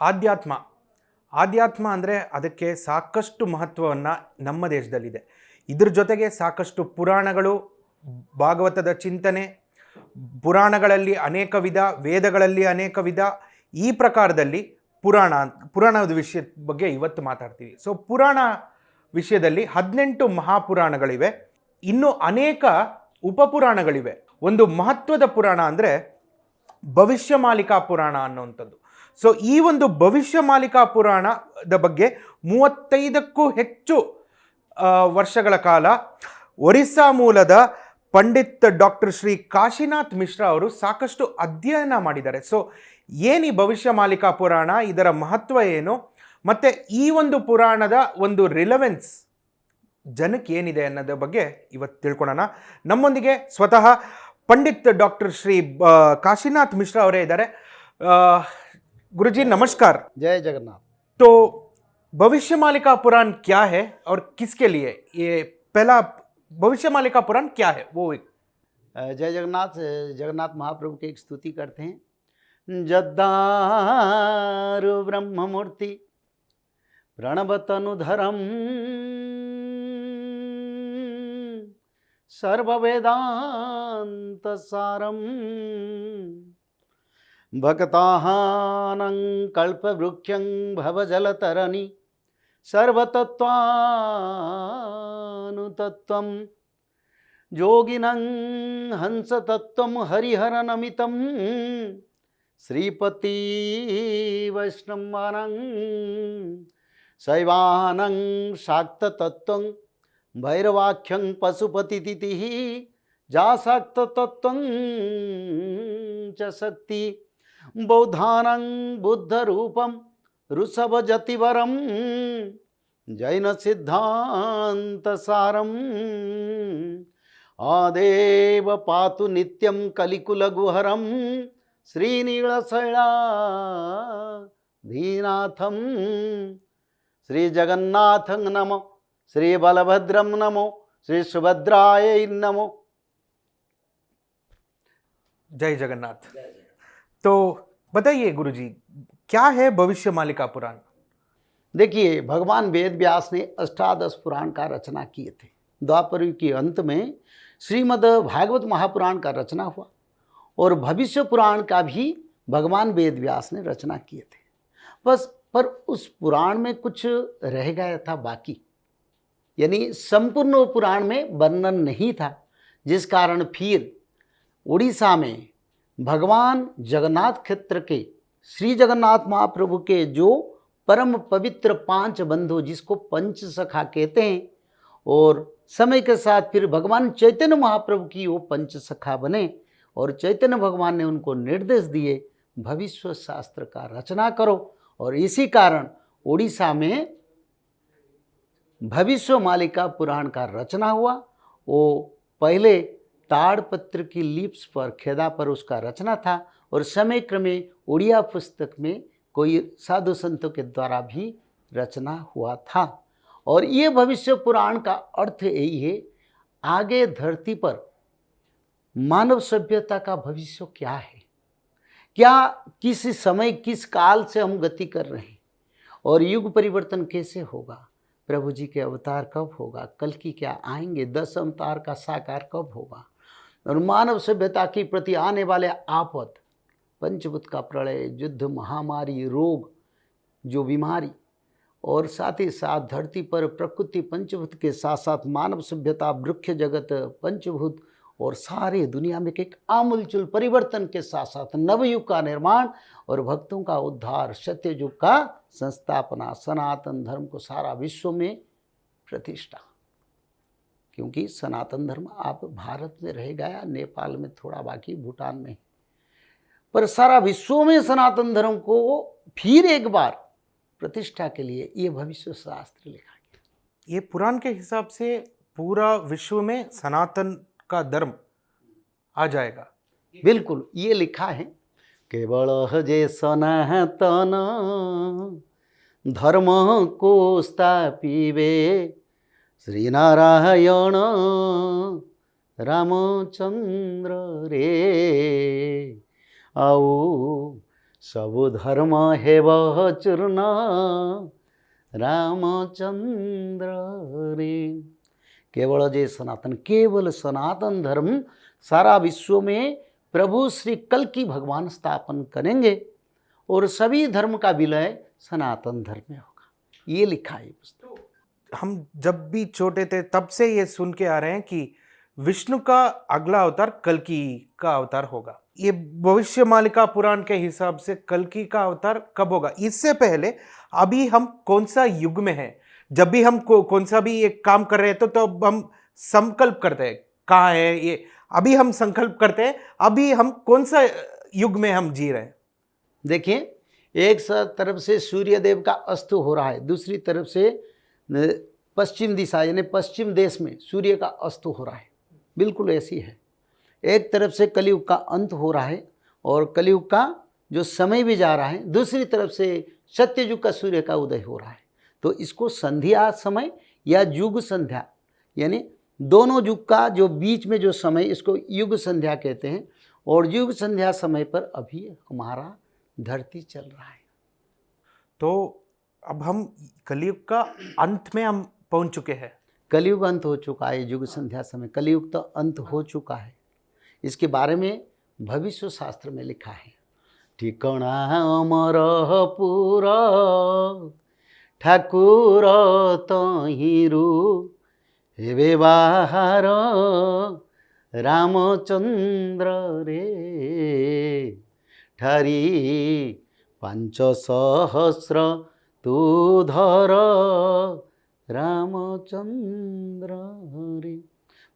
ಆಧ್ಯಾತ್ಮ ಆಧ್ಯಾತ್ಮ ಅಂದರೆ ಅದಕ್ಕೆ ಸಾಕಷ್ಟು ಮಹತ್ವವನ್ನು ನಮ್ಮ ದೇಶದಲ್ಲಿದೆ. ಇದ್ರ ಜೊತೆಗೆ ಸಾಕಷ್ಟು ಪುರಾಣಗಳು, ಭಾಗವತದ ಚಿಂತನೆ, ಪುರಾಣಗಳಲ್ಲಿ ಅನೇಕ ವಿಧ, ವೇದಗಳಲ್ಲಿ ಅನೇಕ ವಿಧ. ಈ ಪ್ರಕಾರದಲ್ಲಿ ಪುರಾಣದ ವಿಷಯದ ಬಗ್ಗೆ ಇವತ್ತು ಮಾತಾಡ್ತೀವಿ. ಸೊ ಪುರಾಣ ವಿಷಯದಲ್ಲಿ 18 ಮಹಾಪುರಾಣಗಳಿವೆ, ಇನ್ನೂ ಅನೇಕ ಉಪಪುರಾಣಗಳಿವೆ. ಒಂದು ಮಹತ್ವದ ಪುರಾಣ ಅಂದರೆ ಭವಿಷ್ಯಮಾಲಿಕಾ ಪುರಾಣ ಅನ್ನುವಂಥದ್ದು. ಸೊ ಈ ಒಂದು ಭವಿಷ್ಯಮಾಲಿಕಾ ಪುರಾಣದ ಬಗ್ಗೆ 35ಕ್ಕೂ ಹೆಚ್ಚು ವರ್ಷಗಳ ಕಾಲ ಒರಿಸ್ಸಾ ಮೂಲದ ಪಂಡಿತ್ ಡಾಕ್ಟರ್ ಶ್ರೀ ಕಾಶಿನಾಥ್ ಮಿಶ್ರಾ ಅವರು ಸಾಕಷ್ಟು ಅಧ್ಯಯನ ಮಾಡಿದ್ದಾರೆ. ಸೊ ಏನು ಈ ಭವಿಷ್ಯಮಾಲಿಕಾ ಪುರಾಣ, ಇದರ ಮಹತ್ವ ಏನು, ಮತ್ತು ಈ ಒಂದು ಪುರಾಣದ ಒಂದು ರಿಲೆವೆನ್ಸ್ ಜನಕ್ಕೆ ಏನಿದೆ ಅನ್ನೋದ್ರ ಬಗ್ಗೆ ಇವತ್ತು ತಿಳ್ಕೊಳ್ಳೋಣ. ನಮ್ಮೊಂದಿಗೆ ಸ್ವತಃ पंडित डॉक्टर श्री काशीनाथ मिश्रा और इधर गुरुजी नमस्कार। जय जगन्नाथ। तो भविष्यमालिका पुराण क्या है और किसके लिए? ये पहला भविष्यमालिका पुराण क्या है वो एक। जय जगन्नाथ। जगन्नाथ महाप्रभु की एक स्तुति करते हैं। जद्दारु ब्रह्ममूर्ति प्रणवतनुधरम सर्ववेदांत सारम भक्तानां कल्पवृक्षं भवजलतरणि सर्वतत्त्वानुतत्त्वं योगिनं हंसतत्त्वं हरिहरनमितं श्रीपति वैष्णवानां शैवानां शाक्ततत्त्वं भैरवाख्यं पशुपतितिथिः जासाक्ततत्त्वं च शक्ति बौद्धानां बुद्धरूपं ऋषभजतिवरं जैनसिद्धान्तसारम् आदेव पातु नित्यं कलिकुलगुहरं श्रीनीलशैलाधीनाथं श्रीजगन्नाथं नमो, श्री बलभद्रम नमो, श्री सुभद्राय नमो। जय जगन्नाथ। तो बताइए गुरुजी, क्या है भविष्यमालिका पुराण? देखिए, भगवान वेद व्यास ने अष्टादश पुराण का रचना किए थे। द्वापर युग के अंत में श्रीमद् भागवत महापुराण का रचना हुआ और भविष्य पुराण का भी भगवान वेद व्यास ने रचना किए थे। बस पर उस पुराण में कुछ रह गया था बाकी, यानी संपूर्ण पुराण में वर्णन नहीं था, जिस कारण फिर उड़ीसा में भगवान जगन्नाथ क्षेत्र के श्री जगन्नाथ महाप्रभु के जो परम पवित्र 5 बंधु, जिसको पंच सखा कहते हैं, और समय के साथ फिर भगवान चैतन्य महाप्रभु की वो पंच सखा बने और चैतन्य भगवान ने उनको निर्देश दिए भविष्य शास्त्र का रचना करो। और इसी कारण उड़ीसा में भविष्यमालिका पुराण का रचना हुआ। वो पहले ताड़पत्र की लीप्स पर, खेदा पर उसका रचना था और समय क्रमे उड़िया पुस्तक में कोई साधु संतों के द्वारा भी रचना हुआ था। और ये भविष्य पुराण का अर्थ यही है, आगे धरती पर मानव सभ्यता का भविष्य क्या है, क्या किस समय किस काल से हम गति कर रहे हैं, और युग परिवर्तन कैसे होगा, प्रभु जी के अवतार कब होगा, कल की क्या आएंगे, 10 अवतार का साकार कब होगा, और मानव सभ्यता के प्रति आने वाले आपद, पंचभूत का प्रलय, युद्ध, महामारी, रोग, जो बीमारी, और साथ ही साथ धरती पर प्रकृति पंचभूत के साथ साथ मानव सभ्यता, वृक्ष जगत, पंचभूत और सारे दुनिया में एक आमूलचूल परिवर्तन के साथ साथ नवयुग का निर्माण और भक्तों का उद्धार, सत्ययुग का संस्थापना, सनातन धर्म को सारा विश्व में प्रतिष्ठा। क्योंकि सनातन धर्म आप भारत में रह गया, नेपाल में थोड़ा बाकी, भूटान में, पर सारा विश्व में सनातन धर्म को फिर एक बार प्रतिष्ठा के लिए ये भविष्य शास्त्र लिखा गया। ये पुराण के हिसाब से पूरा विश्व में सनातन का धर्म आ जाएगा। बिल्कुल, ये लिखा है, केवल जे सनातन धर्म को स्थापिबे श्री नारायण रामचंद्र रे आओ सब धर्म है वह चूर्ण रामचंद्र रे। केवल जे सनातन, केवल सनातन धर्म सारा विश्व में प्रभु श्री कल्कि भगवान स्थापन करेंगे और सभी धर्म का विलय सनातन धर्म में होगा, ये लिखा है पुस्तक। हम जब भी छोटे थे तब से ये सुन के आ रहे हैं कि विष्णु का अगला अवतार कल्कि का अवतार होगा। ये भविष्य मालिका पुराण के हिसाब से कल्कि का अवतार कब होगा? इससे पहले अभी हम कौन सा युग में हैं? जब भी हम कौन सा भी एक काम कर रहे हैं तो हम संकल्प करते हैं कहाँ है ये, अभी हम संकल्प करते हैं अभी हम कौन सा युग में हम जी रहे हैं। देखिए, एक तरफ से सूर्य देव का अस्त हो रहा है, दूसरी तरफ से पश्चिम दिशा यानी पश्चिम देश में सूर्य का अस्त हो रहा है, बिल्कुल ऐसी है। एक तरफ से कलयुग का अंत हो रहा है और कलयुग का जो समय भी जा रहा है, दूसरी तरफ से सत्ययुग का सूर्य का उदय हो रहा है। तो इसको संध्या समय या युग संध्या यानी दोनों युग का जो बीच में जो समय, इसको युग संध्या कहते हैं। और युग संध्या समय पर अभी हमारा धरती चल रहा है। तो अब हम कलयुग का अंत में हम पहुंच चुके हैं। कलयुग अंत हो चुका है, युग संध्या समय, कलयुग तो अंत हो चुका है। इसके बारे में भविष्य शास्त्र में लिखा है, ठिकाना अमरपुर ठाकुर तहिरु हेबे बाहर रामचंद्र रे ठारी 500 तू धर रामचंद्र रे।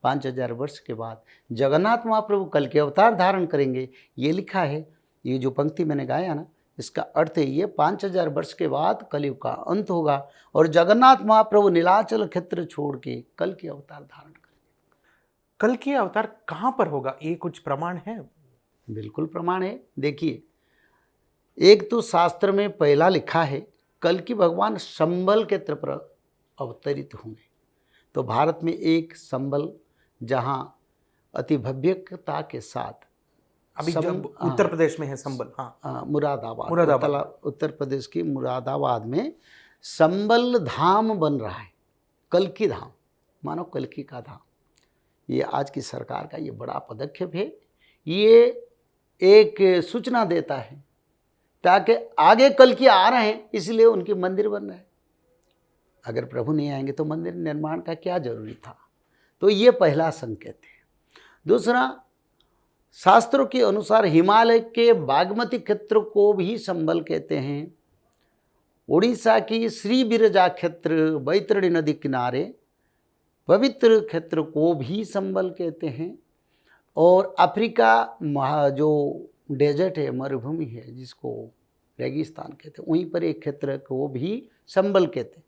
5000 वर्ष के बाद जगन्नाथ महाप्रभु कल के अवतार धारण करेंगे, ये लिखा है। ये जो पंक्ति मैंने गाया ना, इसका अर्थ है ये 5000 वर्ष के बाद कलयुग का अंत होगा और जगन्नाथ महाप्रभु नीलाचल क्षेत्र छोड़ के कल के अवतार धारण करेंगे। कल के अवतार कहाँ पर होगा, ये कुछ प्रमाण है? बिल्कुल प्रमाण है। देखिए, एक तो शास्त्र में पहला लिखा है कल की भगवान संबल के क्षेत्र पर अवतरित होंगे। तो भारत में एक संबल जहाँ अति भव्यता के साथ अभी जब उत्तर प्रदेश में है संबल, हाँ, मुरादाबाद उत्तर प्रदेश की मुरादाबाद में संबल धाम बन रहा है, कल्कि धाम, मानो कल्कि का धाम। ये आज की सरकार का ये बड़ा पदक्षेप है। ये एक सूचना देता है ताकि आगे कल्कि आ रहे हैं, इसलिए उनके मंदिर बन रहे हैं। अगर प्रभु नहीं आएंगे तो मंदिर निर्माण का क्या जरूरी था? तो ये पहला संकेत है। दूसरा, शास्त्रों के अनुसार हिमालय के बागमती क्षेत्र को भी संबल कहते हैं। उड़ीसा की श्री बिरजा क्षेत्र बैतरणी नदी किनारे पवित्र क्षेत्र को भी संबल कहते हैं। और अफ्रीका जो डेजर्ट है, मरुभूमि है, जिसको रेगिस्तान कहते हैं, वहीं पर एक क्षेत्र को भी संबल कहते हैं।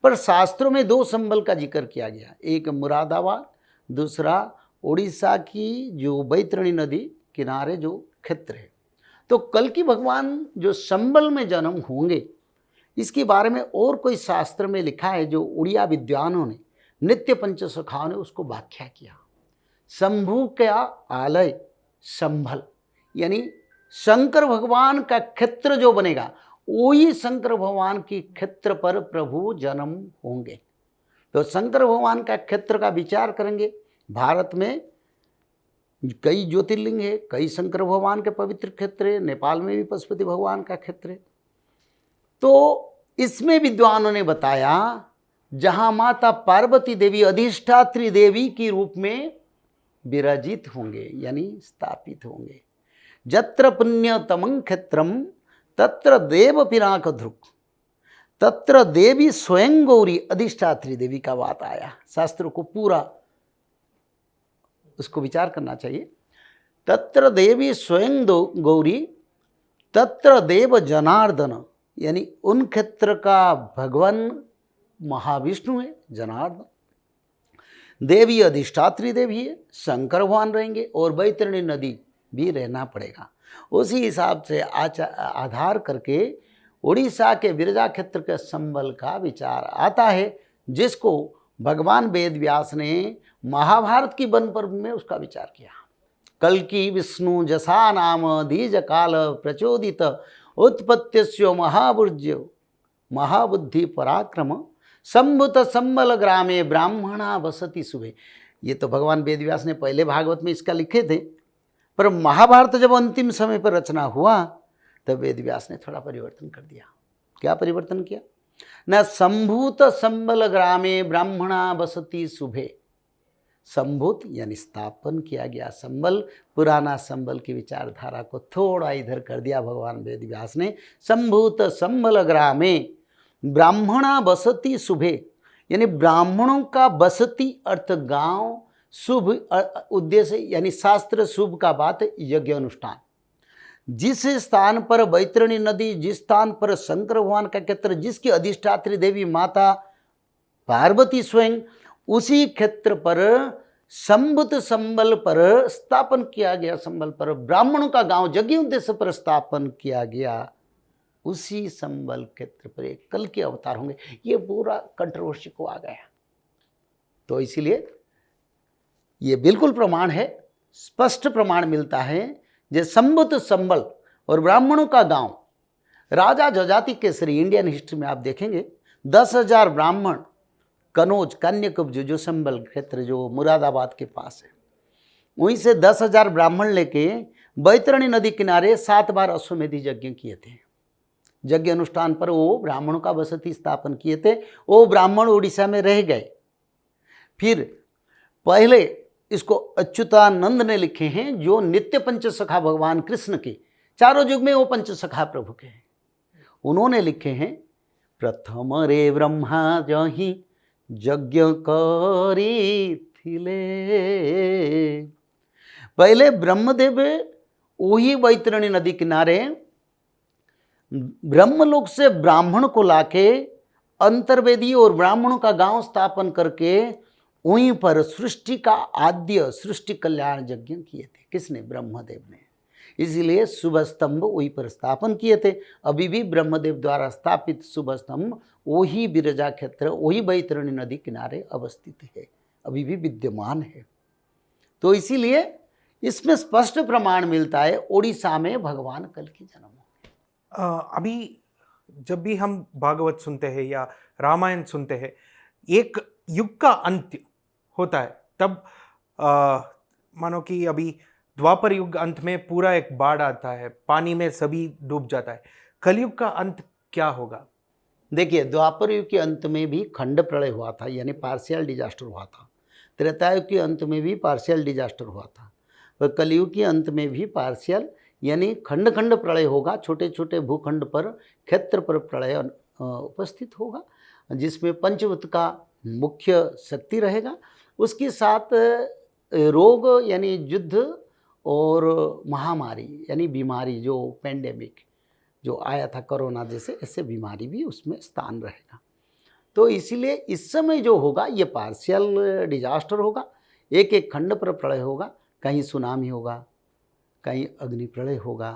पर शास्त्रों में 2 संबल का जिक्र किया गया, एक मुरादाबाद, दूसरा उड़ीसा की जो बैतरणी नदी किनारे जो क्षेत्र है। तो कल्कि भगवान जो संबल में जन्म होंगे, इसके बारे में और कोई शास्त्र में लिखा है जो उड़िया विद्वानों ने, नित्य पंचसखाओं ने उसको व्याख्या किया। शंभु का आलय संभल, यानी शंकर भगवान का क्षेत्र जो बनेगा वही शंकर भगवान की क्षेत्र पर प्रभु जन्म होंगे। तो शंकर भगवान का क्षेत्र का विचार करेंगे। भारत में कई ज्योतिर्लिंग है, कई शंकर भगवान के पवित्र क्षेत्र है, नेपाल में भी पशुपति भगवान का क्षेत्र है। तो इसमें विद्वानों ने बताया जहाँ माता पार्वती देवी अधिष्ठात्री देवी के रूप में विराजित होंगे, यानी स्थापित होंगे। जत्र पुण्यतमं क्षेत्रम तत्र देव पिनाक ध्रुव, तत्र देवी स्वयं गौरी अधिष्ठात्री देवी का बात आया। शास्त्रों को पूरा उसको विचार करना चाहिए। तत्र देवी स्वयं गौरी, तत्र देव जनार्दन, यानी उन क्षेत्र का भगवान महाविष्णु है, जनार्दन। देवी अधिष्ठात्री देवी है, शंकर भगवान रहेंगे और बैतरणी नदी भी रहना पड़ेगा। उसी हिसाब से आधार करके उड़ीसा के बिरजा क्षेत्र के संबल का विचार आता है, जिसको भगवान वेद व्यास ने महाभारत की वन पर्व में उसका विचार किया। कल्कि विष्णु जसा नाम दीज काल प्रचोदित उत्पत्त्यस्यो महाबुर्ज्यो महाबुद्धि पराक्रम संभुत संबल ग्रामे ब्राह्मणा वसति शुभे। ये तो भगवान वेदव्यास ने पहले भागवत में इसका लिखे थे, पर महाभारत जब अंतिम समय पर रचना हुआ तब वेदव्यास ने थोड़ा परिवर्तन कर दिया। क्या परिवर्तन किया? न संभूत संबल ग्रामे ब्राह्मणा वसति शुभे। संभूत यानी स्थापन किया गया संबल, पुराना संबल की विचारधारा को थोड़ा इधर कर दिया भगवान वेदव्यास ने। संभूत संबल ग्रामे ब्राह्मणा बसती शुभे, यानी ब्राह्मणों का बसती अर्थ गांव, शुभ उद्देश्य यानी शास्त्र, शुभ का बात यज्ञ अनुष्ठान। जिस स्थान पर वैतरणी नदी, जिस स्थान पर शंकर भगवान का क्षेत्र, जिसकी अधिष्ठात्री देवी माता पार्वती स्वयं, उसी क्षेत्र पर संभुत संबल पर स्थापन किया गया, संबल पर ब्राह्मणों का गांव यज्ञ उद्देश्य पर स्थापन किया गया, उसी संबल क्षेत्र पर एक कल के अवतार होंगे। ये पूरा कंट्रोवर्सी को आ गया। तो इसीलिए ये बिल्कुल प्रमाण है, स्पष्ट प्रमाण मिलता है। जो संभुत संबल और ब्राह्मणों का गांव, राजा जजाति केसरी, इंडियन हिस्ट्री में आप देखेंगे 10,000 ब्राह्मण कनौज कन्याकुब्ज जो संबल क्षेत्र जो मुरादाबाद के पास है, वहीं से 10,000 ब्राह्मण लेके बैतरणी नदी किनारे 7 बार अश्वमेध यज्ञ किए थे। यज्ञ अनुष्ठान पर वो ब्राह्मणों का बसती स्थापन किए थे। वो ब्राह्मण उड़ीसा में रह गए। फिर पहले इसको अच्युतानंद ने लिखे हैं, जो नित्य पंचसखा भगवान कृष्ण के, चारों युग में वो पंचसखा प्रभु के हैं। उन्होंने लिखे हैं, प्रथम रे ब्रह्मा जही यज्ञ करी थिले। पहले ब्रह्मदेव वही बैतरणी नदी किनारे ब्रह्मलोक से ब्राह्मण को लाके अंतर्वेदी और ब्राह्मणों का गांव स्थापन करके वहीं पर सृष्टि का आद्य सृष्टि कल्याण यज्ञ किए थे। किसने? ब्रह्मदेव ने। इसीलिए शुभ स्तंभ वहीं पर स्थापन किए थे। अभी भी ब्रह्मदेव द्वारा स्थापित शुभ स्तंभ वही बिरजा क्षेत्र, वही बैतरणी नदी किनारे अवस्थित है, अभी भी विद्यमान है। तो इसीलिए इसमें स्पष्ट प्रमाण मिलता है उड़ीसा में भगवान कल की जन्म। अभी जब भी हम भागवत सुनते हैं या रामायण सुनते हैं, एक युग का अंत्य होता है, तब मानो कि अभी द्वापर युग अंत में पूरा एक बाढ़ आता है, पानी में सभी डूब जाता है। कलयुग का अंत क्या होगा? देखिए, द्वापर युग के अंत में भी खंड प्रलय हुआ था, यानी पार्शियल डिजास्टर हुआ था। त्रेता युग के अंत में भी पार्शियल डिजास्टर हुआ था, और कलयुग के अंत में भी पार्शियल यानी खंड खंड प्रलय होगा। छोटे छोटे भूखंड पर, क्षेत्र पर प्रलय उपस्थित होगा, जिसमें पंचभूत का मुख्य शक्ति रहेगा। उसके साथ रोग यानी युद्ध और महामारी यानी बीमारी, जो पेंडेमिक जो आया था कोरोना जैसे, ऐसे बीमारी भी उसमें स्थान रहेगा। तो इसीलिए इस समय जो होगा ये पार्शियल डिजास्टर होगा। एक एक खंड पर प्रलय होगा। कहीं सुनामी होगा, कहीं अग्नि प्रलय होगा,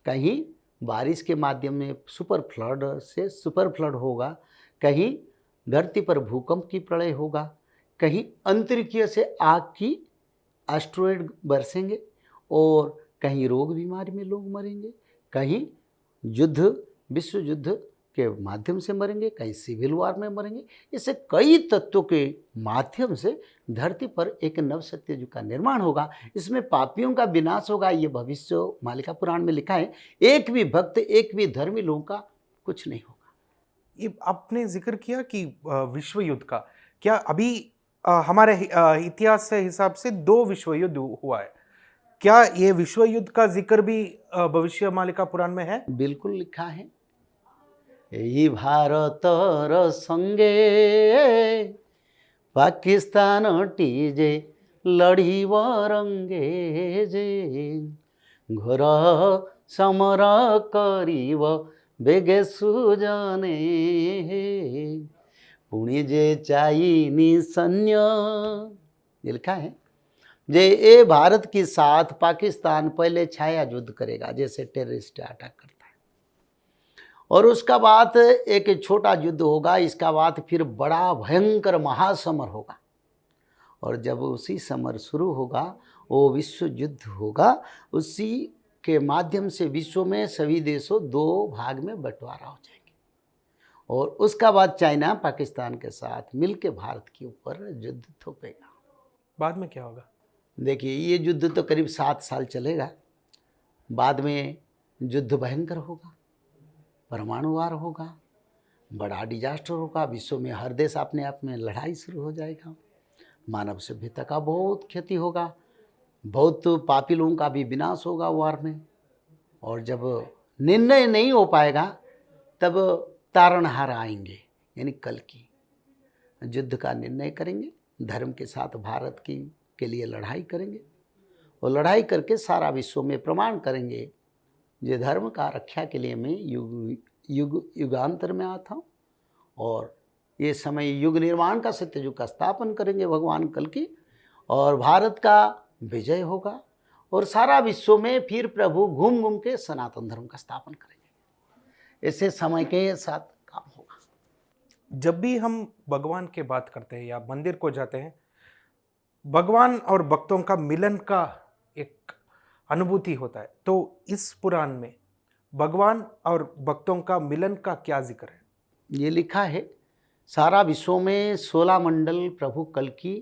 कहीं बारिश के माध्यम में सुपर फ्लड से सुपर फ्लड होगा, कहीं धरती पर भूकंप की प्रलय होगा, कहीं अंतरिक्ष से आग की एस्ट्रॉयड बरसेंगे, और कहीं रोग बीमारी में लोग मरेंगे, कहीं युद्ध, विश्व युद्ध के माध्यम से मरेंगे, कहीं सिविल वार में मरेंगे। इससे कई तत्वों के माध्यम से धरती पर एक नव सत्य युग का निर्माण होगा। इसमें पापियों का विनाश होगा। ये भविष्य मालिका पुराण में लिखा है। एक भी भक्त, एक भी धर्मी लोगों का कुछ नहीं होगा। ये आपने जिक्र किया कि विश्व युद्ध का, क्या अभी हमारे इतिहास के हिसाब से 2 विश्व युद्ध हुआ है? क्या ये विश्व युद्ध का जिक्र भी भविष्य मालिका पुराण में है? बिल्कुल लिखा है। यही भारतर संगे पाकिस्तान टीजे लड़ीब रंगे जे, घोर समर करीब बेगे सुजने, पुणी जे चाइनी सैन्य, ये लिखा है। जे ये भारत के साथ पाकिस्तान पहले छाया युद्ध करेगा, जैसे टेररिस्ट अटैक करता है, और उसका बाद एक छोटा युद्ध होगा। इसका बाद फिर बड़ा भयंकर महासमर होगा, और जब उसी समर शुरू होगा वो विश्व युद्ध होगा। उसी के माध्यम से विश्व में सभी देशों 2 भाग में बंटवारा हो जाएंगे और उसका बाद चाइना पाकिस्तान के साथ मिलकर भारत के ऊपर युद्ध थोपेगा। बाद में क्या होगा? देखिए, ये युद्ध तो करीब 7 साल चलेगा। बाद में युद्ध भयंकर होगा, परमाणु वार होगा, बड़ा डिजास्टर होगा, विश्व में हर देश अपने आप में लड़ाई शुरू हो जाएगा, मानव सभ्यता का बहुत क्षति होगा, बहुत पापी लोगों का भी विनाश होगा वार में। और जब निर्णय नहीं हो पाएगा तब तारणहार आएंगे, यानी कल की युद्ध का निर्णय करेंगे, धर्म के साथ भारत की के लिए लड़ाई करेंगे और लड़ाई करके सारा विश्व में प्रमाण करेंगे ये धर्म का रक्षा के लिए मैं युगांतर में आता हूँ और ये समय युग निर्माण का सत्य युग का स्थापन करेंगे भगवान कल की, और भारत का विजय होगा और सारा विश्व में फिर प्रभु घूम घूम के सनातन धर्म का स्थापन करेंगे। ऐसे समय के साथ काम होगा। जब भी हम भगवान की बात करते हैं या मंदिर को जाते हैं, भगवान और भक्तों का मिलन का एक अनुभूति होता है, तो इस पुराण में भगवान और भक्तों का मिलन का क्या जिक्र है? ये लिखा है, सारा विश्व में 16 मंडल प्रभु कल की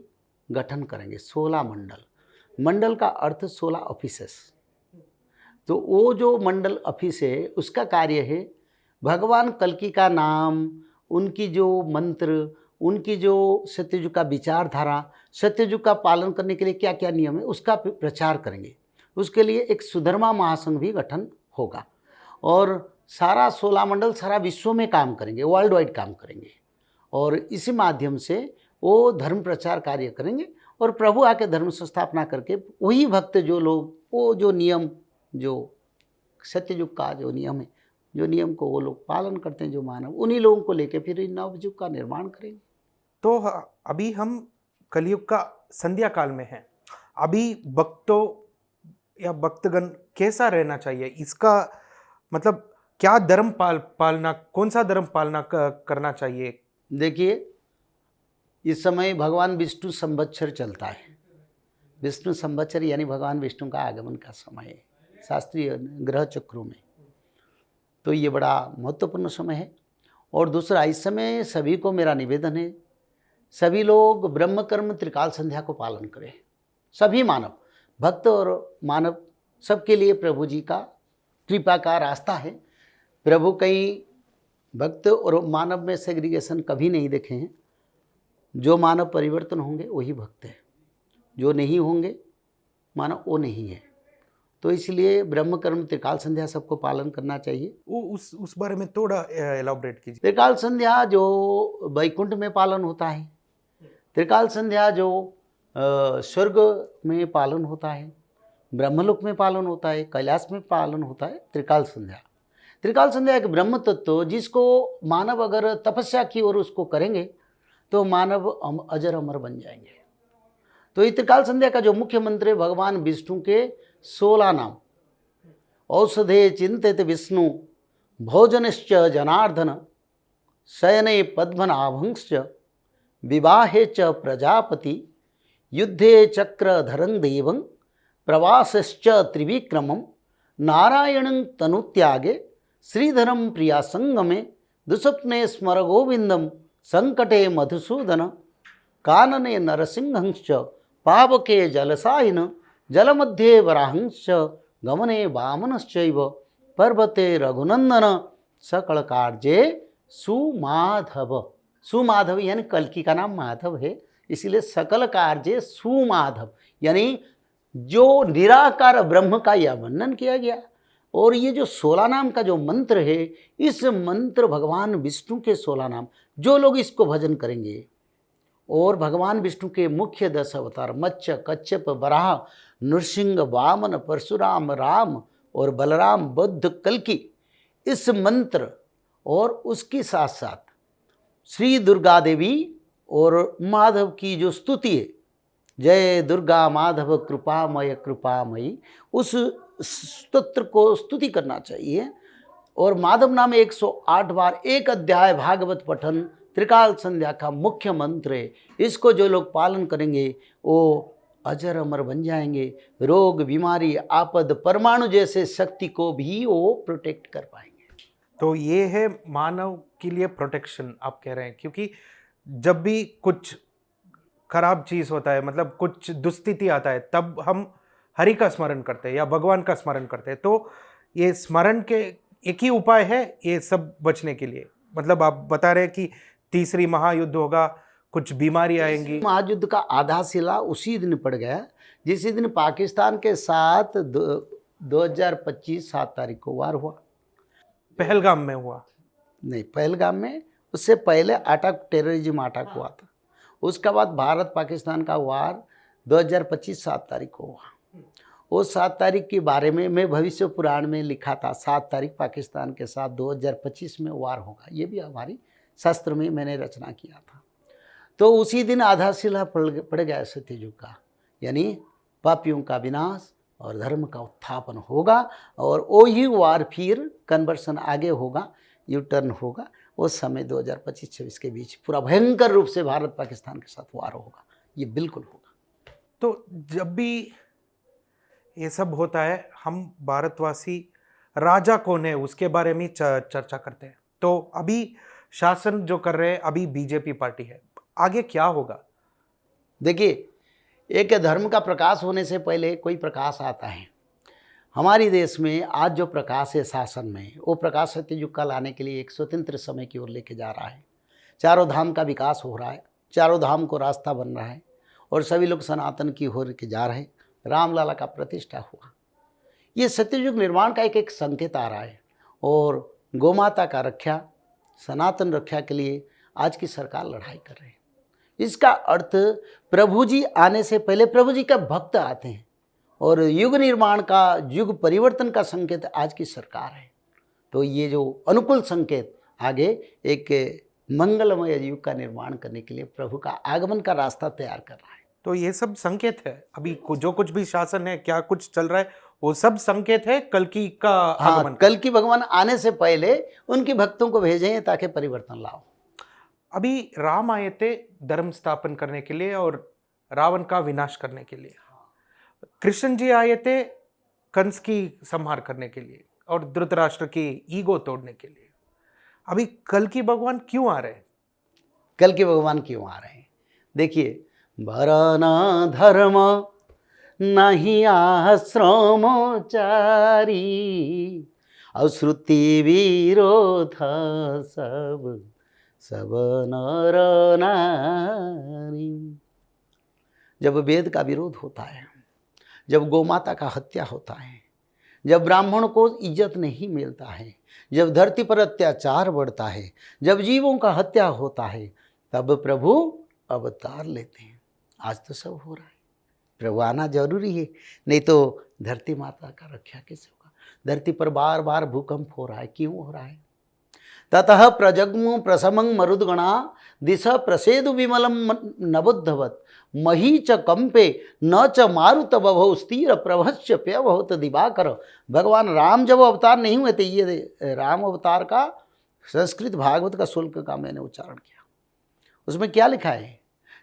गठन करेंगे। 16 मंडल, मंडल का अर्थ 16 ऑफिसेस। तो वो जो मंडल ऑफिस है उसका कार्य है भगवान कल्कि का नाम, उनकी जो मंत्र, उनकी जो सत्ययुग का विचारधारा, सत्ययुग का पालन करने के लिए क्या क्या नियम है उसका प्रचार करेंगे। उसके लिए एक सुधर्मा महासंघ भी गठन होगा और सारा 16 मंडल सारा विश्व में काम करेंगे, वर्ल्ड वाइड काम करेंगे और इसी माध्यम से वो धर्म प्रचार कार्य करेंगे और प्रभु आके धर्म संस्थापना करके वही भक्त जो लोग वो जो नियम, जो सत्ययुग का जो नियम है, जो नियम को वो लोग पालन करते हैं, जो मानव, उन्हीं लोगों को लेके फिर नवयुग का निर्माण करेंगे। तो अभी हम कलयुग का संध्या काल में हैं। अभी भक्तों या भक्तगण कैसा रहना चाहिए? इसका मतलब क्या धर्म पालना, कौन सा धर्म पालना करना चाहिए? देखिए, इस समय भगवान विष्णु संवत्सर चलता है। विष्णु संवत्सर यानी भगवान विष्णु का आगमन का समय है शास्त्रीय ग्रह चक्रों में, तो ये बड़ा महत्वपूर्ण समय है। और दूसरा, इस समय सभी को मेरा निवेदन है, सभी लोग ब्रह्म कर्म त्रिकाल संध्या को पालन करें। सभी मानव, भक्त और मानव, सबके लिए प्रभु जी का कृपा का रास्ता है। प्रभु कहीं भक्त और मानव में सेग्रीगेशन कभी नहीं देखे हैं। जो मानव परिवर्तन होंगे वही भक्त है, जो नहीं होंगे मानव वो नहीं है। तो इसलिए ब्रह्म कर्म त्रिकाल संध्या सबको पालन करना चाहिए। वो उस बारे में थोड़ा एलाबोरेट कीजिए। त्रिकाल संध्या जो वैकुंठ में पालन होता है, त्रिकाल संध्या जो स्वर्ग में पालन होता है, ब्रह्मलोक में पालन होता है, कैलाश में पालन होता है। त्रिकाल संध्या, त्रिकाल संध्या एक ब्रह्म तत्व जिसको मानव अगर तपस्या की और उसको करेंगे तो मानव अजर अमर बन जाएंगे। तो ये त्रिकाल संध्या का जो मुख्य मंत्र है भगवान विष्णु के 16 नाम, औषधे चिंतित विष्णु, भोजनश्च जनार्दन, शयने पद्मनाभंश्च, विवाहे च प्रजापति, युद्धे चक्रधरं देवं, प्रवासश्च त्रिविक्रमं, नारायणं तनुत्यागे, श्रीधरं प्रिया संगमे, दुस्वप्ने स्मर गोविंदम, संकटे मधुसूदन, कानने नरसिंहंश्च, पावके जलसायिन, जलमध्ये वराहंश्च, गमने वामनश्चैव, पर्वते रघुनंदन, सकल कार्ये सुमाधव। सुमाधव यानी कल्कि का नाम माधव है, इसीलिए सकल कार्ये सुमाधव यानी जो निराकार ब्रह्म का यह वर्णन किया गया। और ये जो 16 नाम का जो मंत्र है, इस मंत्र भगवान विष्णु के 16 नाम, जो लोग इसको भजन करेंगे और भगवान विष्णु के मुख्य 10 अवतार मत्स्य, कच्छप, वराह, नृसिंह, वामन, परशुराम, राम और बलराम, बुद्ध, कल्कि, इस मंत्र और उसके साथ साथ श्री दुर्गा देवी और माधव की जो स्तुति है, जय दुर्गा माधव कृपामय कृपामयी, उस स्तोत्र को स्तुति करना चाहिए। और माधव नाम 108 बार एक अध्याय भागवत पठन त्रिकाल संध्या का मुख्य मंत्र है। इसको जो लोग पालन करेंगे वो अजर अमर बन जाएंगे। रोग बीमारी आपद परमाणु जैसे शक्ति को भी वो प्रोटेक्ट कर पाएंगे। तो ये है मानव के लिए प्रोटेक्शन आप कह रहे हैं, क्योंकि जब भी कुछ खराब चीज होता है, मतलब कुछ दुस्थिति आता है, तब हम हरि का स्मरण करते हैं या भगवान का स्मरण करते हैं। तो ये स्मरण के एक ही उपाय है ये सब बचने के लिए। मतलब आप बता रहे हैं कि तीसरी महायुद्ध होगा, कुछ बीमारी आएंगी। महायुद्ध का आधा शिला उसी दिन पड़ गया जिस दिन पाकिस्तान के साथ 2025 7 तारीख को वार हुआ। पहलगाम में हुआ नहीं, पहलगाम में उससे पहले अटैक, टेररिज्म अटैक हुआ था। उसके बाद भारत पाकिस्तान का वार 2025 7 तारीख को हुआ। वो 7 तारीख के बारे में मैं भविष्य पुराण में लिखा था, 7 तारीख पाकिस्तान के साथ 2025 में वार होगा। ये भी हमारी शास्त्र में मैंने रचना किया था। तो उसी दिन आधा शिला पड़ गया सत्ययुग का, यानी पापियों का विनाश और धर्म का उत्थापन होगा। और वही वार फिर कन्वर्सन आगे होगा, यू टर्न होगा। उस समय 2025-26 के बीच पूरा भयंकर रूप से भारत पाकिस्तान के साथ वार होगा, ये बिल्कुल होगा। तो जब भी ये सब होता है, हम भारतवासी राजा कौन है उसके बारे में चर्चा करते हैं। तो अभी शासन जो कर रहे हैं अभी बीजेपी पार्टी है, आगे क्या होगा? देखिए, एक धर्म का प्रकाश होने से पहले कोई प्रकाश आता है। हमारे देश में आज जो प्रकाश है शासन में, वो प्रकाश सत्ययुग का लाने के लिए एक स्वतंत्र समय की ओर लेके जा रहा है। चारों धाम का विकास हो रहा है, चारों धाम को रास्ता बन रहा है और सभी लोग सनातन की ओर के जा रहे हैं। रामलला का प्रतिष्ठा हुआ। ये सत्ययुग निर्माण का एक संकेत आ रहा है। और गौमाता का रक्षा, सनातन रक्षा के लिए आज की सरकार लड़ाई कर रही है। इसका अर्थ प्रभु जी आने से पहले प्रभु जी का भक्त आते हैं और युग निर्माण का, युग परिवर्तन का संकेत आज की सरकार है। तो ये जो अनुकूल संकेत आगे एक मंगलमय युग का निर्माण करने के लिए प्रभु का आगमन का रास्ता तैयार कर रहा है। तो ये सब संकेत है, अभी जो कुछ भी शासन है, क्या कुछ चल रहा है, वो सब संकेत है कल्कि का आगमन। कल की भगवान आने से पहले उनके भक्तों को भेजें ताकि परिवर्तन लाओ। अभी राम आए थे धर्म स्थापन करने के लिए और रावण का विनाश करने के लिए। कृष्ण जी आए थे कंस की संहार करने के लिए और धृतराष्ट्र की ईगो तोड़ने के लिए। अभी कल की भगवान क्यों आ रहे हैं? कल के भगवान क्यों आ रहे हैं? देखिए, भरना धर्म नहीं आश्रमचारी, अश्रुति विरोध सब नर नारी। जब वेद का विरोध होता है, जब गौमाता का हत्या होता है, जब ब्राह्मण को इज्जत नहीं मिलता है, जब धरती पर अत्याचार बढ़ता है, जब जीवों का हत्या होता है, तब प्रभु अवतार लेते हैं। आज तो सब हो रहा है, प्रभु आना जरूरी है, नहीं तो धरती माता का रक्षा कैसे होगा? धरती पर बार बार भूकंप हो रहा है, क्यों हो रहा है? ततः प्रजग्मु प्रसमं मरुद्गणा दिश प्रसेदु विमलम नबुद्धवत मही च कंपे न च मारुत बभौ स्थिर प्रभस्य प्यवहुत दिवाकर। भगवान राम जब अवतार नहीं हुए थे, ये राम अवतार का संस्कृत भागवत का शुल्क का मैंने उच्चारण किया। उसमें क्या लिखा है?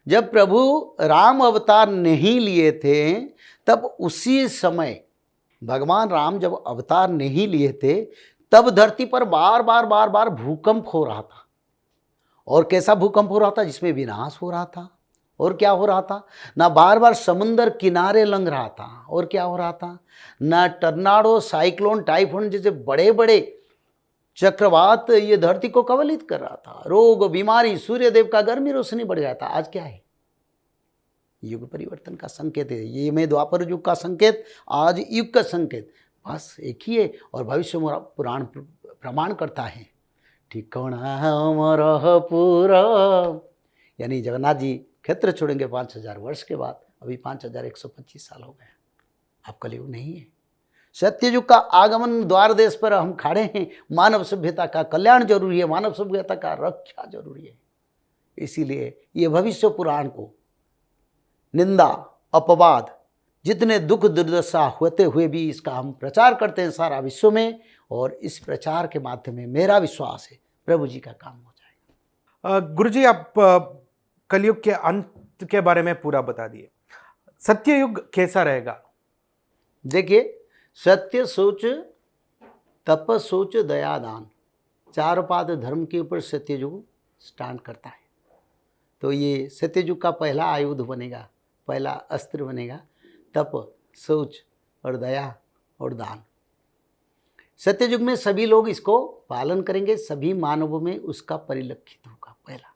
जब प्रभु राम अवतार नहीं लिए थे, तब उसी समय भगवान राम जब अवतार नहीं लिए थे, तब धरती पर बार बार भूकंप हो रहा था। और कैसा भूकंप हो रहा था? जिसमें विनाश हो रहा था। और क्या हो रहा था? ना बार बार समुंदर किनारे लंघ रहा था। और क्या हो रहा था? ना टर्नाडो, साइक्लोन, टाइफून जैसे बड़े बड़े चक्रवात ये धरती को कवलित कर रहा था। रोग बीमारी, सूर्यदेव का गर्मी रोशनी बढ़ गया था। आज क्या है? युग परिवर्तन का संकेत है। ये में द्वापर युग का संकेत, आज युग का संकेत बस एक ही है। और भविष्य पुराण प्रमाण करता है। ठिकाना अमरपुर, यानी जगन्नाथ जी क्षेत्र छोड़ेंगे 5000 वर्ष के बाद। अभी 5125 साल हो गए। अब कलयुग नहीं है। सत्ययुग का आगमन द्वार देश पर हम खड़े हैं। मानव सभ्यता का कल्याण जरूरी है, मानव सभ्यता का रक्षा जरूरी है। इसीलिए ये भविष्य पुराण को निंदा, अपवाद, जितने दुख दुर्दशा होते हुए भी इसका हम प्रचार करते हैं सारा विश्व में। और इस प्रचार के माध्यम में मेरा विश्वास है प्रभु जी का काम हो जाएगा। गुरुजी, आप कलयुग के अंत के बारे में पूरा बता दिए। सत्ययुग कैसा रहेगा? देखिए, सत्य सोच, तप सोच, दया दान, चार पाद धर्म के ऊपर सत्ययुग स्टैंड करता है। तो ये सत्ययुग का पहला आयुध बनेगा, पहला अस्त्र बनेगा, तप, सोच और दया और दान। सत्ययुग में सभी लोग इसको पालन करेंगे, सभी मानवों में उसका परिलक्षित होगा पहला।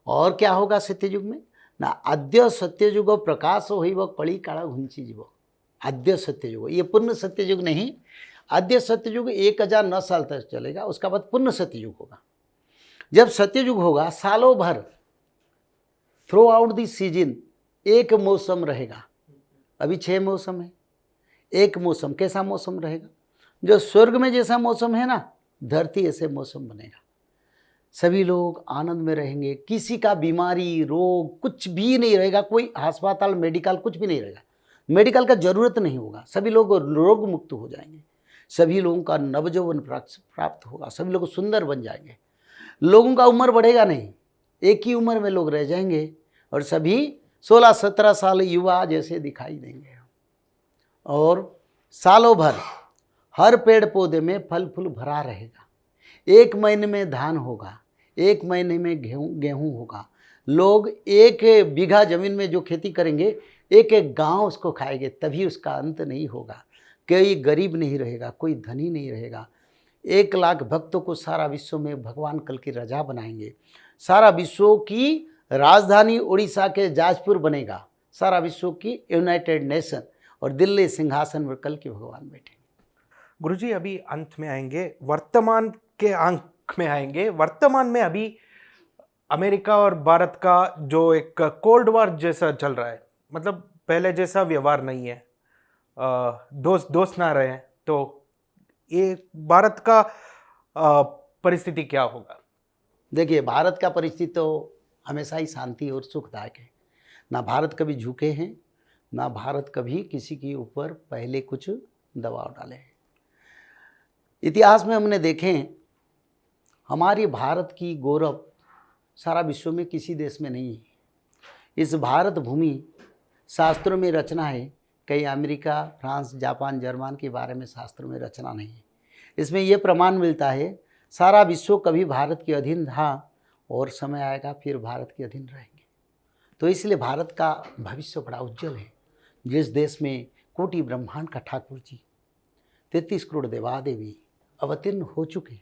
और क्या होगा सत्ययुग में ना, आद्य सत्ययुग प्रकाश हो ही वह कड़ी काला घुंची जीव। आद्य सत्ययुग, ये पूर्ण सत्ययुग नहीं, आद्य सत्ययुग 1009 साल तक चलेगा, उसका बाद पूर्ण सत्ययुग होगा। जब सत्ययुग होगा सालों भर थ्रू आउट दी सीजन एक मौसम रहेगा। अभी 6 मौसम है, एक मौसम कैसा मौसम रहेगा? जो स्वर्ग में जैसा मौसम है ना, धरती ऐसे मौसम बनेगा। सभी लोग आनंद में रहेंगे, किसी का बीमारी रोग कुछ भी नहीं रहेगा, कोई अस्पताल मेडिकल कुछ भी नहीं रहेगा, मेडिकल का जरूरत नहीं होगा, सभी लोग रोग मुक्त हो जाएंगे, सभी लोगों का नवजौवन प्राप्त होगा, सभी लोग सुंदर बन जाएंगे, लोगों का उम्र बढ़ेगा नहीं, एक ही उम्र में लोग रह जाएंगे और सभी 16-17 साल युवा जैसे दिखाई देंगे। और सालों भर हर पेड़ पौधे में फल फूल भरा रहेगा। 1 महीने में धान होगा, 1 महीने में गेहूं होगा। लोग 1 बीघा जमीन में जो खेती करेंगे, एक एक गांव उसको खाएंगे, तभी उसका अंत नहीं होगा। कोई गरीब नहीं रहेगा, कोई धनी नहीं रहेगा। 1 लाख भक्तों को सारा विश्व में भगवान कल की रजा बनाएंगे। सारा विश्व की राजधानी उड़ीसा के जाजपुर बनेगा, सारा विश्व की यूनाइटेड नेशन, और दिल्ली सिंहासन पर कल के भगवान बैठेंगे। गुरुजी अभी अंत में आएंगे, वर्तमान के अंक में आएंगे। वर्तमान में अभी अमेरिका और भारत का जो एक कोल्ड वॉर जैसा चल रहा है, मतलब पहले जैसा व्यवहार नहीं है, दोस्त ना रहे, तो ये भारत का परिस्थिति क्या होगा? देखिए, भारत का परिस्थिति तो हमेशा ही शांति और सुखदायक है। ना भारत कभी झुके हैं, ना भारत कभी किसी के ऊपर पहले कुछ दबाव डाले हैं। इतिहास में हमने देखे, हमारी भारत की गौरव सारा विश्व में किसी देश में नहीं है। इस भारत भूमि शास्त्रों में रचना है, कई अमेरिका, फ्रांस, जापान, जर्मन के बारे में शास्त्रों में रचना नहीं है। इसमें यह प्रमाण मिलता है सारा विश्व कभी भारत के अधीन था, और समय आएगा फिर भारत के अधीन रहेंगे। तो इसलिए भारत का भविष्य बड़ा उज्जवल है। जिस देश में कोटि ब्रह्मांड का ठाकुर जी, 33 करोड़ देवा देवी अवतीर्ण हो चुके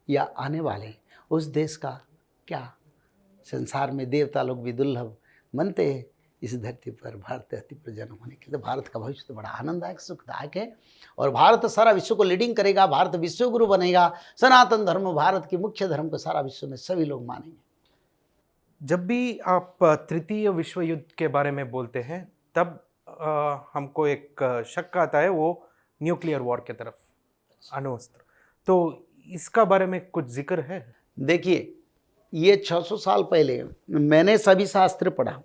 या आने वाले, उस देश का क्या, संसार में देवता लोग भी दुर्लभ मनते हैं इस धरती पर, भारत धरती पर जन्म होने के लिए। भारत का भविष्य तो बड़ा आनंददायक सुखदायक है, और भारत सारा विश्व को लीडिंग करेगा, भारत विश्व गुरु बनेगा। सनातन धर्म भारत की मुख्य धर्म को सारा विश्व में सभी लोग मानेंगे। जब भी आप तृतीय विश्व युद्ध के बारे में बोलते हैं, तब हमको एक शक आता है, वो न्यूक्लियर वॉर के तरफ, अणुअस्त्र। तो इसका बारे में कुछ जिक्र है? देखिए, ये 600 साल पहले मैंने सभी शास्त्र पढ़ा,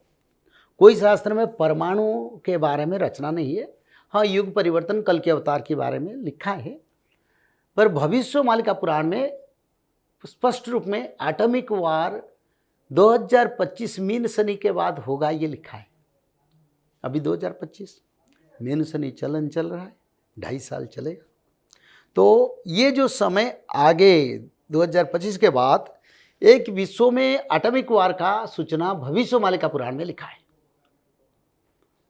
कोई शास्त्र में परमाणु के बारे में रचना नहीं है। हाँ, युग परिवर्तन कल के अवतार के बारे में लिखा है, पर भविष्य मालिका पुराण में स्पष्ट रूप में एटॉमिक वार 2025 मीन शनि के बाद होगा, ये लिखा है। अभी 2025 मीन शनि चलन चल रहा है, 2.5 साल चलेगा। तो ये जो समय आगे 2025 के बाद एक विश्व में एटॉमिक वार का सूचना भविष्य मालिका पुराण में लिखा है,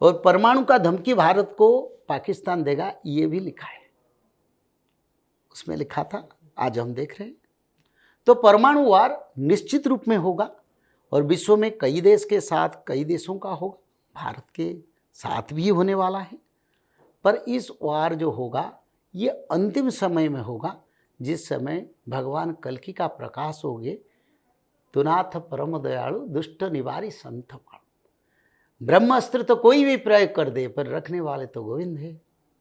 और परमाणु का धमकी भारत को पाकिस्तान देगा, ये भी लिखा है। उसमें लिखा था, आज हम देख रहे हैं। तो परमाणु वार निश्चित रूप में होगा, और विश्व में कई देश के साथ, कई देशों का होगा, भारत के साथ भी होने वाला है। पर इस वार जो होगा ये अंतिम समय में होगा, जिस समय भगवान कल्कि का प्रकाश होगे। तुनाथ परम दयालु दुष्ट निवारी संत पाल। ब्रह्मास्त्र तो कोई भी प्रयोग कर दे, पर रखने वाले तो गोविंद है।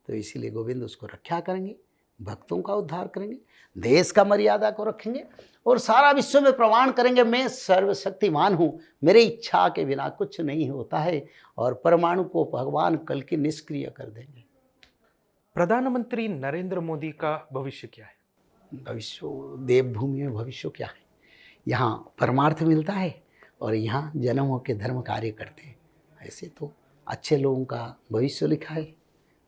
तो इसीलिए गोविंद उसको रक्षा करेंगे, भक्तों का उद्धार करेंगे, देश का मर्यादा को रखेंगे, और सारा विश्व में प्रमाण करेंगे मैं सर्वशक्तिमान हूँ, मेरी इच्छा के बिना कुछ नहीं होता है, और परमाणु को भगवान कल्कि निष्क्रिय कर देंगे। प्रधानमंत्री नरेंद्र मोदी का भविष्य क्या है? भविष्य, देवभूमि में भविष्य क्या है? यहाँ परमार्थ मिलता है, और यहाँ जन्म होकर धर्म कार्य करते हैं। ऐसे तो अच्छे लोगों का भविष्य लिखा है,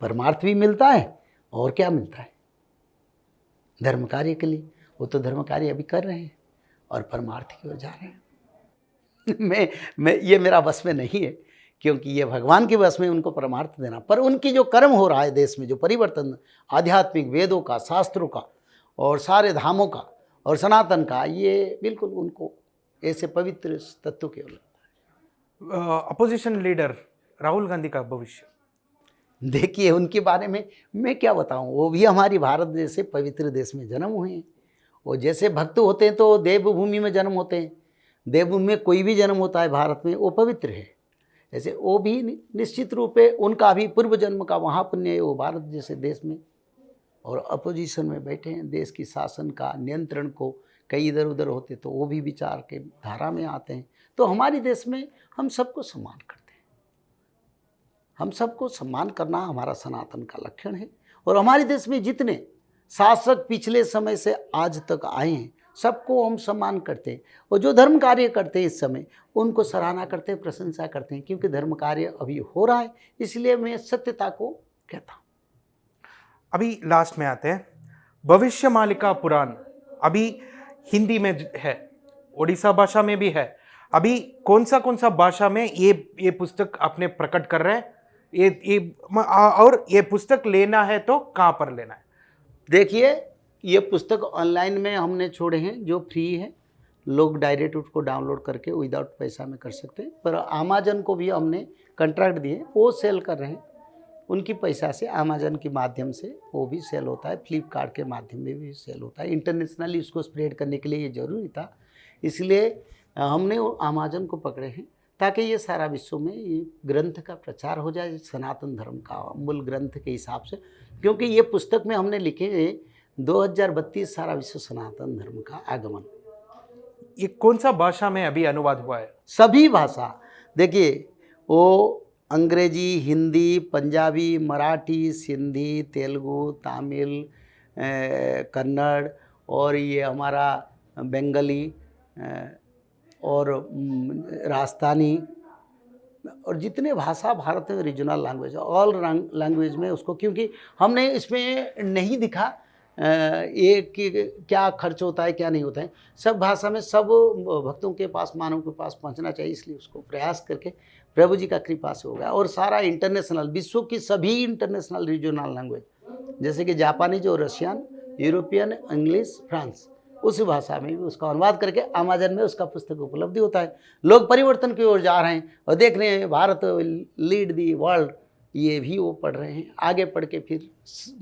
परमार्थ भी मिलता है और क्या मिलता है धर्म कार्य के लिए। वो तो धर्म कार्य अभी कर रहे हैं और परमार्थ की ओर जा रहे हैं। मैं ये मेरा बस में नहीं है, क्योंकि ये भगवान के बस में उनको परमार्थ देना। पर उनकी जो कर्म हो रहा है देश में, जो परिवर्तन आध्यात्मिक वेदों का, शास्त्रों का और सारे धामों का और सनातन का, ये बिल्कुल उनको ऐसे पवित्र तत्व के ओर। अपोजिशन लीडर राहुल गांधी का भविष्य, देखिए उनके बारे में मैं क्या बताऊं, वो भी हमारी भारत जैसे पवित्र देश में जन्म हुए हैं। वो जैसे भक्त होते हैं तो देवभूमि में जन्म होते हैं, देवभूमि में कोई भी जन्म होता है भारत में वो पवित्र है। ऐसे वो भी निश्चित रूप से उनका भी पूर्व जन्म का वहाँ पुण्य है, वो भारत जैसे देश में और अपोजिशन में बैठे हैं। देश की शासन का नियंत्रण को कई इधर उधर होते तो वो भी विचार के धारा में आते हैं। तो हमारे देश में हम सबको सम्मान करते हैं, हम सबको सम्मान करना हमारा सनातन का लक्षण है। और हमारे देश में जितने शासक पिछले समय से आज तक आए हैं सबको हम सम्मान करते हैं, और जो धर्म कार्य करते हैं इस समय उनको सराहना करते हैं, प्रशंसा करते हैं, क्योंकि धर्म कार्य अभी हो रहा है, इसलिए मैं सत्यता को कहता हूँ। अभी लास्ट में आते हैं, भविष्य मालिका पुराण अभी हिंदी में है, ओडिशा भाषा में भी है। अभी कौन सा भाषा में ये पुस्तक आपने प्रकट कर रहे हैं, और ये पुस्तक लेना है तो कहाँ पर लेना है? देखिए ये पुस्तक ऑनलाइन में हमने छोड़े हैं जो फ्री है, लोग डायरेक्ट उसको डाउनलोड करके विदाउट पैसा में कर सकते हैं। पर अमेजन को भी हमने कॉन्ट्रैक्ट दिए, वो सेल कर रहे हैं, उनकी पैसा से अमेजन के माध्यम से वो भी सेल होता है, फ्लिपकार्ट के माध्यम में भी सेल होता है। इंटरनेशनली उसको स्प्रेड करने के लिए ये ज़रूरी था, इसलिए हमने अमेजन को पकड़े हैं ताकि ये सारा विश्व में ये ग्रंथ का प्रचार हो जाए, सनातन धर्म का मूल ग्रंथ के हिसाब से। क्योंकि ये पुस्तक में हमने लिखे 2032 सारा विश्व सनातन धर्म का आगमन। ये कौन सा भाषा में अभी अनुवाद हुआ है? सभी भाषा, देखिए वो अंग्रेजी, हिंदी, पंजाबी, मराठी, सिंधी, तेलुगु, तमिल, कन्नड़ और ये हमारा बंगाली और राजस्थानी और जितने भाषा भारत में रीजनल लैंग्वेज, ऑल लैंग्वेज में उसको, क्योंकि हमने इसमें नहीं दिखा ये कि क्या खर्च होता है क्या नहीं होता है, सब भाषा में सब भक्तों के पास, मानव के पास पहुंचना चाहिए, इसलिए उसको प्रयास करके प्रभु जी का कृपा से हो गया। और सारा इंटरनेशनल, विश्व की सभी इंटरनेशनल रीजनल लैंग्वेज जैसे कि जापानीज और रशियन, यूरोपियन, इंग्लिश, फ्रांस, उस भाषा में भी उसका अनुवाद करके अमेजन में उसका पुस्तक उपलब्ध होता है। लोग परिवर्तन की ओर जा रहे हैं और देख रहे हैं भारत लीड दी वर्ल्ड, ये भी वो पढ़ रहे हैं। आगे पढ़ के फिर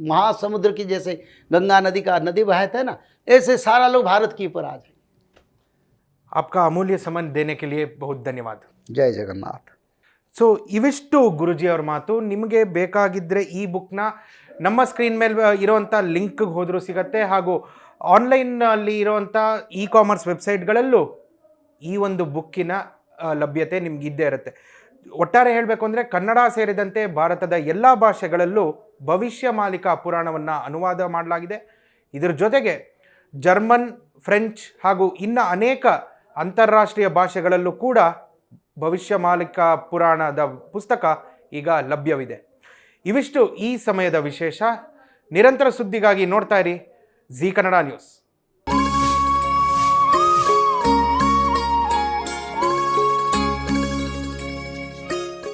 महासमुद्र की जैसे गंगा नदी का नदी बहता है ना, ऐसे सारा लोग भारत की ऊपर आ जाए। आपका अमूल्य समय देने के लिए बहुत धन्यवाद। जय जगन्नाथ। ಸೊ ಇವಿಷ್ಟು ಗುರುಜಿ ಅವ್ರ ಮಾತು. ನಿಮಗೆ ಬೇಕಾಗಿದ್ದರೆ ಈ ಬುಕ್ನ ನಮ್ಮ ಸ್ಕ್ರೀನ್ ಮೇಲೆ ಇರೋವಂಥ ಲಿಂಕ್ಗೆ ಹೋದರೂ ಸಿಗತ್ತೆ, ಹಾಗೂ ಆನ್ಲೈನಲ್ಲಿ ಇರೋವಂಥ ಕಾಮರ್ಸ್ ವೆಬ್ಸೈಟ್ಗಳಲ್ಲೂ ಈ ಒಂದು ಬುಕ್ಕಿನ ಲಭ್ಯತೆ ನಿಮ್ಗೆ ಇದ್ದೇ ಇರುತ್ತೆ. ಒಟ್ಟಾರೆ ಹೇಳಬೇಕು ಅಂದರೆ ಕನ್ನಡ ಸೇರಿದಂತೆ ಭಾರತದ ಎಲ್ಲ ಭಾಷೆಗಳಲ್ಲೂ ಭವಿಷ್ಯ ಮಾಲಿಕಾ ಪುರಾಣವನ್ನು ಅನುವಾದ ಮಾಡಲಾಗಿದೆ. ಇದರ ಜೊತೆಗೆ ಜರ್ಮನ್, ಫ್ರೆಂಚ್ ಹಾಗೂ ಇನ್ನು ಅನೇಕ ಅಂತಾರಾಷ್ಟ್ರೀಯ ಭಾಷೆಗಳಲ್ಲೂ ಕೂಡ ಭವಿಷ್ಯ ಮಾಲಿಕಾ ಪುರಾಣದ ಪುಸ್ತಕ ಈಗ ಲಭ್ಯವಿದೆ. ಇವಿಷ್ಟು ಈ ಸಮಯದ ವಿಶೇಷ. ನಿರಂತರ ಸುದ್ದಿಗಾಗಿ ನೋಡ್ತಾ ಇರಿ ಜಿ ಕನ್ನಡ ನ್ಯೂಸ್.